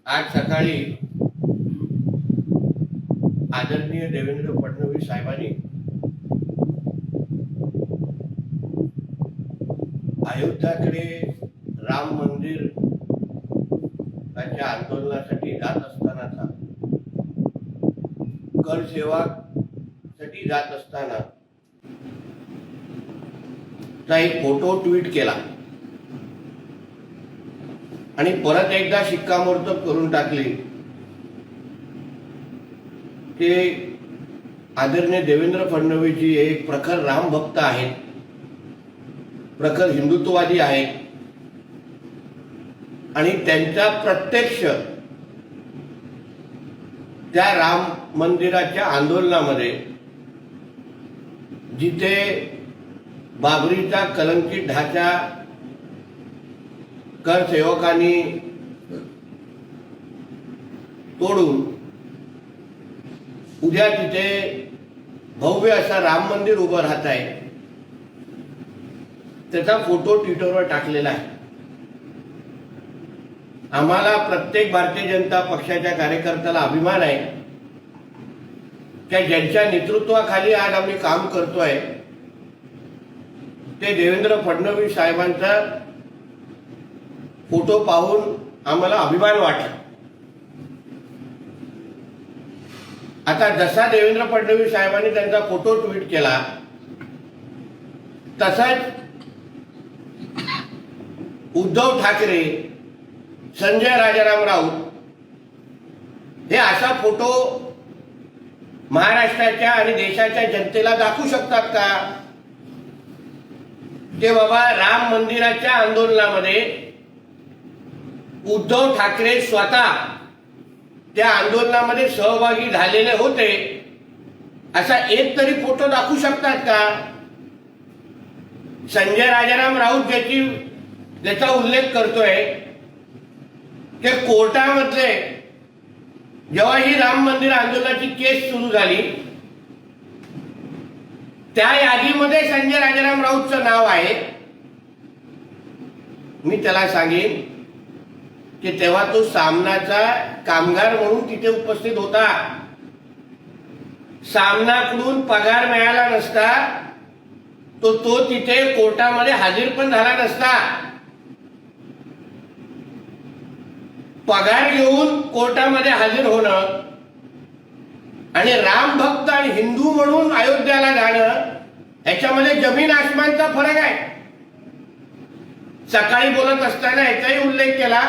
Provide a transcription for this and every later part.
आज सकाळी आदरणीय देवेंद्र फडणवीस साहेबांनी अयोध्याकडे राम मंदिर आंदोलनासाठी जात असतानाचा कर सेवा साठी जात असताना एक फोटो ट्विट केला आणि परत एकदा शिक्कामोर्तब करून टाकली की आदरणीय देवेंद्र फडणवीस जी एक प्रखर राम भक्त आहेत, प्रखर हिंदुत्ववादी आहेत आणि त्यांचा प्रत्यक्ष त्या राम मंदिराच्या आंदोलनामध्ये जिथे बाबरीचा कलंकित ढाचा कर सेवकांनी तोडून उद्या तिथे भव्य असा राम मंदिर उभं राहत आहे, त्याचा फोटो ट्विटरवर टाकलेला आहे। आम्हाला प्रत्येक भारतीय जनता पक्षाच्या कार्यकर्त्याला अभिमान आहे की ज्यांच्या नेतृत्वाखाली आज आम्ही काम करतोय ते देवेंद्र फडणवीस साहेबांचा फोटो पाहून आम्हाला अभिमान वाटला। आता जसा देवेंद्र फडणवीस साहेबांनी त्यांचा फोटो ट्विट केला तसाच उद्धव ठाकरे, संजय राजाराम राऊत हे असा फोटो महाराष्ट्राच्या आणि देशाच्या जनतेला दाखवू शकतात का की बाबा राम मंदिराच्या आंदोलनामध्ये उद्धव ठाकरे स्वतः त्या आंदोलनामध्ये सहभागी झालेले होते, असा एक तरी फोटो दाखवू शकतात का? संजय राजाराम राऊत ज्याचा उल्लेख करतोय की कोर्टामध्ये जेव्हा ही राम मंदिर आंदोलनाची केस सुरू झाली त्या यादीमध्ये संजय राजाराम राऊतचं नाव आहे। मी त्याला सांगेन की तेव्हा तो सामनाचा कामगार म्हणून तिथे उपस्थित होता, सामनाकडून पगार मिळाला नसता तो तिथे कोर्टामध्ये हजर पण झाला नसता। पगार घेऊन कोर्टामध्ये हजर होणं आणि राम भक्त आणि हिंदू म्हणून अयोध्याला जाणं याच्यामध्ये जमीन आसमानचा फरक आहे। सकाळी बोलत असताना याचाही उल्लेख केला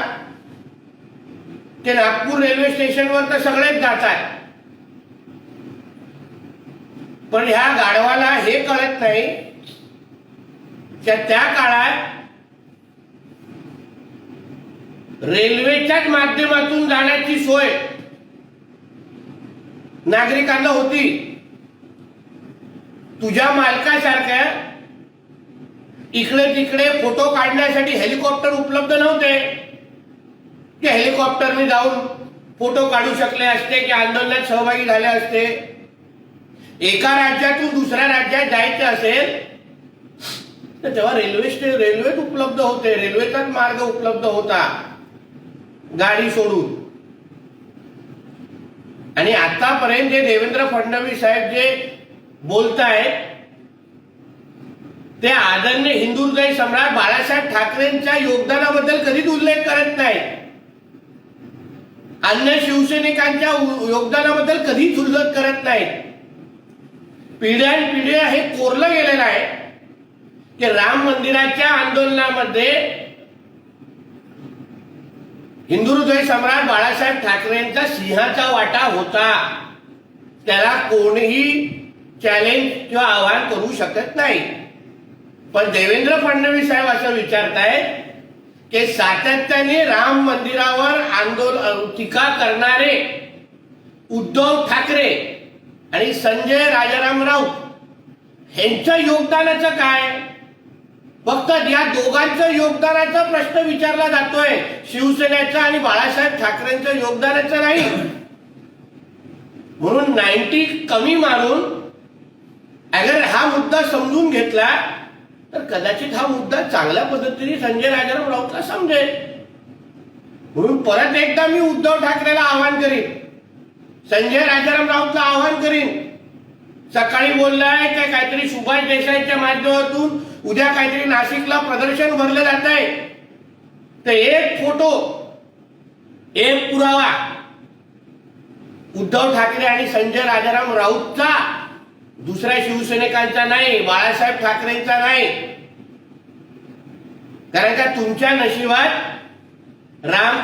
की नागपूर रेल्वे स्टेशनवर तर सगळेच जातात, पण ह्या गाढवाला हे कळत नाही की त्या काळात रेल्वेच्याच माध्यमातून जाण्याची सोय नागरिकांना होती। तुझ्या मालकासारख्या इकडे तिकडे फोटो काढण्यासाठी हेलिकॉप्टर उपलब्ध नव्हते की हेलिकॉप्टरने जाऊन फोटो काढू शकले असते की आंदोलनात सहभागी झाले असते। एका राज्यातून दुसऱ्या राज्यात जायचं असेल तर तेव्हा रेल्वेत उपलब्ध होते, रेल्वेचाच मार्ग उपलब्ध होता गाडी सोडून। आणि आतापर्यंत जे देवेंद्र फडणवीस साहेब जे बोलतायत ते आदरणीय हिंदू हृदय सम्राट बाळासाहेब ठाकरेंच्या योगदानाबद्दल कधीच उल्लेख करत नाही, अन्य शिवसैनिकांच्या योगदानाबद्दल कधीच उल्लेख करत नाही। पिढ्यानपिढ्या हे कोरलं गेलेलं आहे की राम मंदिराच्या आंदोलनामध्ये हिंदू हृदय सम्राट बाळासाहेब ठाकरेंचा सिंहाचा वाटा होता, त्याला कोणीही चॅलेंज किंवा आव्हान करू शकत नाही। पण देवेंद्र फडणवीस साहेब असं विचारतायत की सातत्याने राम मंदिरावर टीका करणारे उद्धव ठाकरे आणि संजय राजाराम राऊत यांच्या योगदानाचं काय? फक्त या दोघांचं योगदानाचा प्रश्न विचारला जातोय, शिवसेनेचा आणि बाळासाहेब ठाकरेंचं योगदानाचं नाही। म्हणून 90 कमी मारून अगर हा मुद्दा समजून घेतला तर कदाचित हा मुद्दा चांगल्या पद्धतीने संजय राजाराम राऊतला समजेल। म्हणून परत एकदा मी उद्धव ठाकरेला आवाहन करीन, संजय राजाराम राऊतला आवाहन करीन. सकाळी बोललाय काय काहीतरी सुभाष देसाईच्या माध्यमातून उद्या काहीतरी नाशिकला प्रदर्शन भरलं जात आहे, तर एक फोटो, एक पुरावा उद्धव ठाकरे आणि संजय राजाराम राऊतचा, दुसऱ्या शिवसैनिकांचा नाही, बाळासाहेब ठाकरेंचा नाही. कारण का तुमच्या नशिबात राम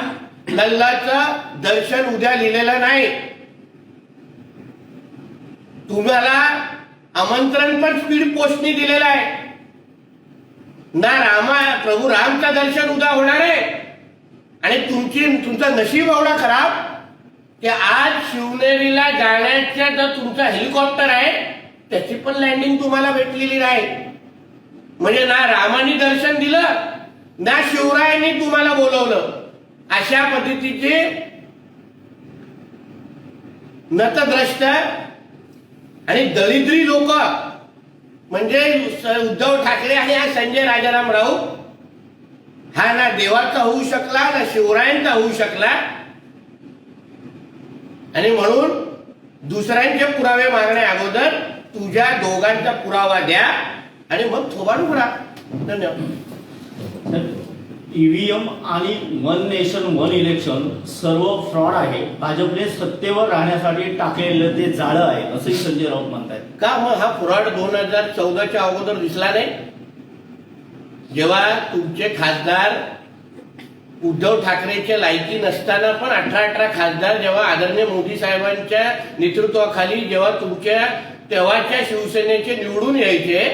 लल्लाचं दर्शन उद्या लिहिलेलं नाही. तुम्हाला आमंत्रण पण स्पीड पोस्टनी दिलेलं आहे ना. प्रभू रामचं दर्शन उद्या होणार आहे. आणि तुमचं नशीब एवढा खराब की आज शिवनेरीला जाण्याच्या जो तुमचा हेलिकॉप्टर आहे त्याची पण लँडिंग तुम्हाला भेटलेली नाही. म्हणजे ना रामानी दर्शन दिलं ना शिवरायांनी तुम्हाला बोलवलं. अशा पद्धतीचे नतद्रष्ट आणि दरिद्री लोक म्हणजे उद्धव ठाकरे आणि हा संजय राजाराम राऊत हा ना देवाचा होऊ शकला ना शिवरायांचा होऊ शकला. आणि म्हणून दुसऱ्यांचे पुरावे मागण्या अगोदर तुझ्या दोघांचा पुरावा द्या आणि मग थोबाड उघडा. धन्यवाद. ईव्हीएम आणि वन नेशन वन इलेक्शन सर्व फ्रॉड आहे, भाजपने सत्तेवर राहण्यासाठी टाकलेलं ते जाळं आहे असंही संजय राऊत म्हणतात. का मग हा फ्रॉड 2014च्या अगोदर दिसला नाही? जेव्हा तुमचे खासदार उद्धव ठाकरेच्या लायकी नसताना पण 18 खासदार जेव्हा आदरणीय मोदी साहेबांच्या नेतृत्वाखाली जेव्हा तुमच्या तेव्हाच्या शिवसेनेचे निवडून यायचे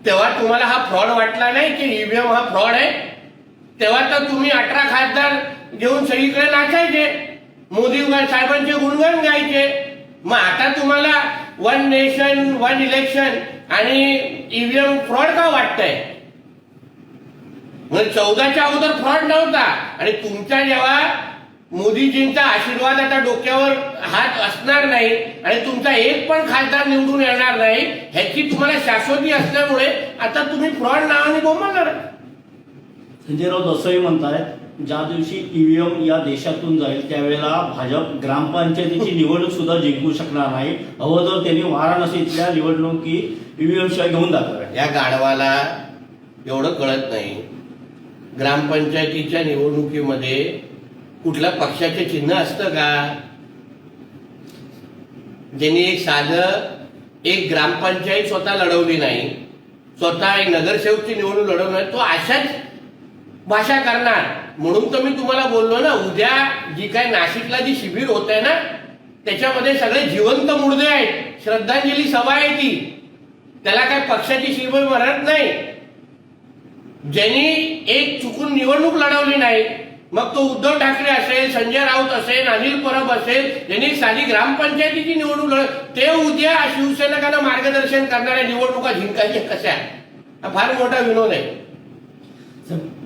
तेव्हा तुम्हाला हा फ्रॉड वाटला नाही की ईव्हीएम हा फ्रॉड आहे? तेव्हा तर तुम्ही 18 खासदार घेऊन सगळीकडे नाचायचे, मोदी साहेबांचे गुणगान गायचे. मग आता तुम्हाला वन नेशन वन इलेक्शन आणि ईव्हीएम फ्रॉड का वाटतंय? म्हणजे 14च्या अगोदर फ्रॉड नव्हता. आणि तुमचा जेव्हा मोदीजींचा आशीर्वाद आता डोक्यावर हात असणार नाही आणि तुमचा एक पण खासदार निवडून येणार नाही ह्याची तुम्हाला शाश्वती असल्यामुळे आता तुम्ही फ्रॉड नावाने बोंबलणार. संजय राऊत असंही म्हणतायत ज्या दिवशी ईव्हीएम या देशातून जाईल त्यावेळेला भाजप ग्रामपंचायतीची निवडणूक सुद्धा जिंकू शकणार नाही. हवं तर त्यांनी वाराणसीतल्या निवडणुकी ईव्हीएम शिवाय घेऊन दाखवल्या. या गाढवाला एवढं कळत नाही, ग्रामपंचायतीच्या निवडणुकीमध्ये कुठल्या पक्षाचे चिन्ह असतं का? ज्यांनी एक ग्रामपंचायत स्वतः लढवली नाही, स्वतः एक नगरसेवकची निवडणूक लढवली नाही, तो अशाच भाषा करणार. म्हणून तर मी तुम्हाला बोललो ना, उद्या जी काय नाशिकला जी शिबिर होत आहे ना त्याच्यामध्ये सगळे जिवंत मुर्दे आहेत. श्रद्धांजली सभा आहे ती, त्याला काय पक्षाची शिबिर म्हणत नाही. ज्यांनी एक चुकून निवडणूक लढवली नाही, मग तो उद्धव ठाकरे असेल, संजय राऊत असेल, अनिल परब असेल, ज्यांनी साधी ग्रामपंचायतीची निवडणूक ते उद्या शिवसैनिकांना मार्गदर्शन करणाऱ्या निवडणुका जिंकायच्या कशा? हा फार मोठा विनोद आहे.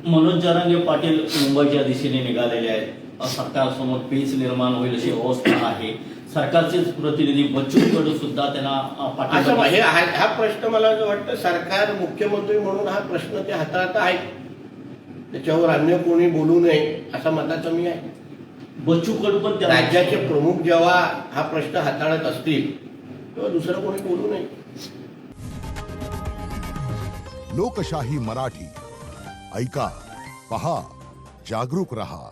मनोज जरांगे पाटील मुंबईच्या दिशेने निघालेले आहेत. सरकारसमोर पेच निर्माण होईल अशी अवस्था आहे. सरकारचेच प्रतिनिधी बच्चू कडू सुद्धा त्यांना पाठिंबा. हा प्रश्न मला असं वाटतं सरकार मुख्यमंत्री म्हणून हा प्रश्न ते हाताळत आहेत, त्याच्यावर अन्य कोणी बोलू नये असा मताचा मी आहे. बच्चू कडू पण राज्याचे प्रमुख जेव्हा हा प्रश्न हाताळत असतील तेव्हा दुसरं कोणी बोलू नये. लोकशाही मराठी ऐका, पहा, जागरूक रहा.